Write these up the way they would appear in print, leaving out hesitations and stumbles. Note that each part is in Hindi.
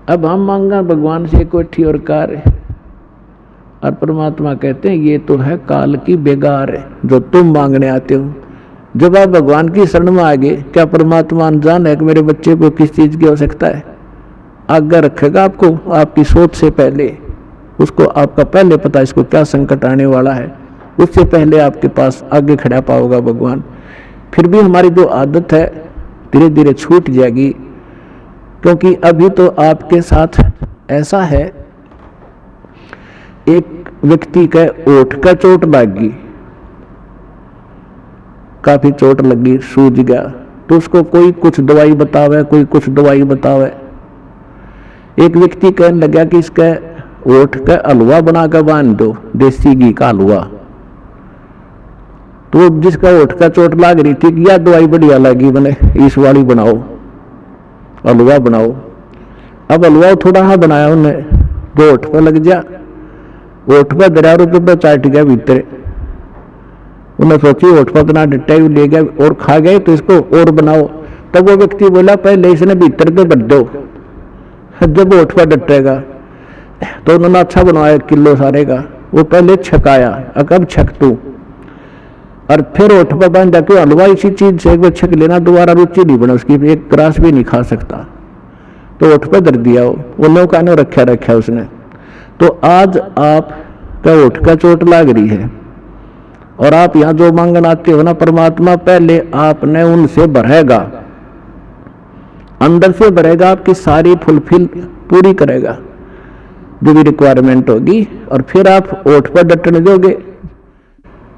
अब हम मांगा भगवान से कोठी और कार, और परमात्मा कहते हैं ये तो है काल की बेगार है जो तुम मांगने आते हो। जब आप भगवान की शरण में आ गए, क्या परमात्मा अनजान है कि मेरे बच्चे को किस चीज की आवश्यकता है? आज्ञा रखेगा आपको आपकी सोच से पहले, उसको आपका पहले पता इसको क्या संकट आने वाला है, उससे पहले आपके पास आगे खड़ा पाओगा भगवान। फिर भी हमारी जो आदत है धीरे धीरे छूट जाएगी, क्योंकि अभी तो आपके साथ ऐसा है, एक व्यक्ति का ओठ का चोट लगी, काफी चोट लगी, सूज गया, तो उसको कोई कुछ दवाई बतावे, कोई कुछ दवाई बतावे। एक व्यक्ति कहने लगा कि इसका ओठ का हलवा बना कर बांध दो, देसी घी का हलवा। तो जिसका ओठ का चोट लग रही थी, यह दवाई बढ़िया लगी, बने इस वाली बनाओ, हलवा बनाओ। अब हलवा थोड़ा सा बनाया उन्हें, जो ओठ पर लग जा, ओठ पर दरिया रुपये पर चाट गया भीतर। उन्हें सोची ओठ पर इतना डट्टा ले गया और खा गए, तो इसको और बनाओ। तब वो व्यक्ति बोला पहले इसने भीतर पे भर दो, जब ओठ पर डटेगा। तो उन्होंने अच्छा बनवाया, 1 किलो सारे का, वो पहले छकाया, अब छक तू, और फिर ओठ पर बांधा क्यों हलवा इसी चीज से एक बार छक लेना, दोबारा रुचि नहीं बना उसकी, एक ग्रास भी नहीं खा सकता। तो ओठ पर धर दिया, वो नौका ने रखा उसने। तो आज आप का ओठ का चोट लग रही है और आप यहाँ जो मांगन आते हो ना, परमात्मा पहले आपने उनसे भरेगा, अंदर से भरेगा, आपकी सारी फुलफिल पूरी करेगा जो भी रिक्वायरमेंट होगी, और फिर आप ओठ पर डटने दोगे,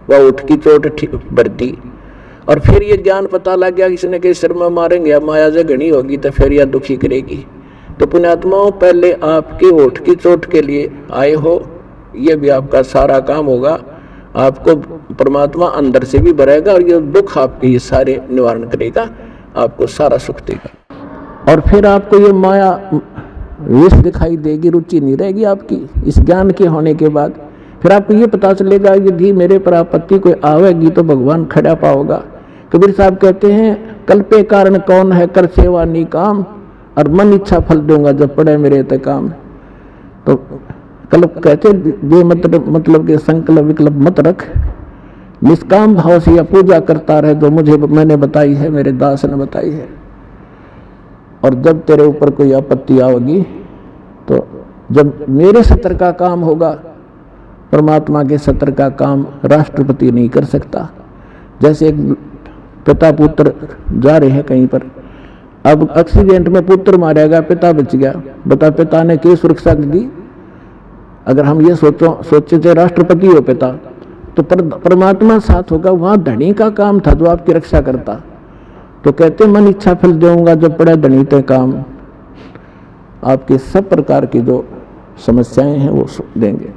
वह ओठ की चोट भर दी। और फिर ये ज्ञान पता लग गया किसी ने के सिर में मारेंगे या माया जगनी होगी तो फिर यह दुखी करेगी। तो पुण्यात्माओं, पहले आपके ओठ की चोट के लिए आए हो, ये भी आपका सारा काम होगा, आपको परमात्मा अंदर से भी भरेगा और ये दुख आपके ये सारे निवारण करेगा, आपको सारा सुख देगा। और फिर आपको ये माया विष दिखाई देगी, रुचि नहीं रहेगी आपकी इस ज्ञान के होने के बाद। फिर आपको ये पता चलेगा यदि मेरे पर आपत्ति कोई आवेगी तो भगवान खड़ा पाओगा। कबीर साहब कहते हैं कल्पे कारण कौन है, कर सेवा निकाम, और मन इच्छा फल दूंगा जब पड़े मेरे ते काम। तो कल्प कहते ये मतलब के संकल्प विकल्प मत रख, निष्काम भाव से या पूजा करता रहे जो मुझे मैंने बताई है, मेरे दास ने बताई है। और जब तेरे ऊपर कोई आपत्ति आएगी तो जब मेरे सत्र का काम होगा, परमात्मा के सत्र का काम राष्ट्रपति नहीं कर सकता। जैसे एक पिता पुत्र जा रहे हैं कहीं पर, अब एक्सीडेंट में पुत्र मारा गया, पिता बच गया, बता पिता ने क्या सुरक्षा दी? अगर हम ये सोचे थे राष्ट्रपति हो पिता, तो परमात्मा साथ होगा, वहां धनी का काम था जो आपकी रक्षा करता। तो कहते मन इच्छा फल दूंगा जब पड़े धनी ते काम, आपके सब प्रकार की जो समस्याएं हैं वो देंगे।